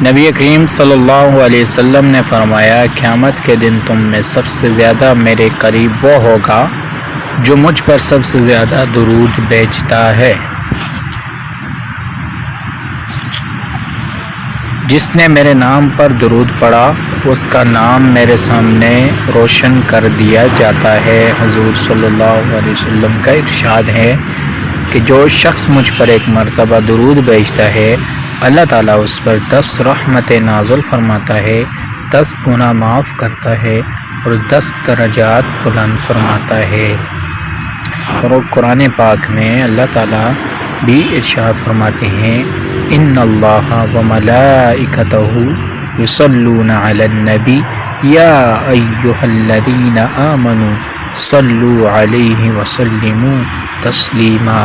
نبی کریم صلی اللہ علیہ وسلم نے فرمایا، قیامت کے دن تم میں سب سے زیادہ میرے قریب وہ ہوگا جو مجھ پر سب سے زیادہ درود بھیجتا ہے۔ جس نے میرے نام پر درود پڑھا اس کا نام میرے سامنے روشن کر دیا جاتا ہے۔ حضور صلی اللہ علیہ وسلم کا ارشاد ہے کہ جو شخص مجھ پر ایک مرتبہ درود بھیجتا ہے، اللہ تعالیٰ اس پر 10 رحمتیں نازل فرماتا ہے، 10 گناہ معاف کرتا ہے اور 10 درجات بلند فرماتا ہے۔ اور قرآن پاک میں اللہ تعالیٰ بھی ارشاد فرماتے ہیں، ان اللہ وملائکتہ یصلون علی النبی یا ایہا الذین آمنوا صلوا علیہ وسلموا تسلیما۔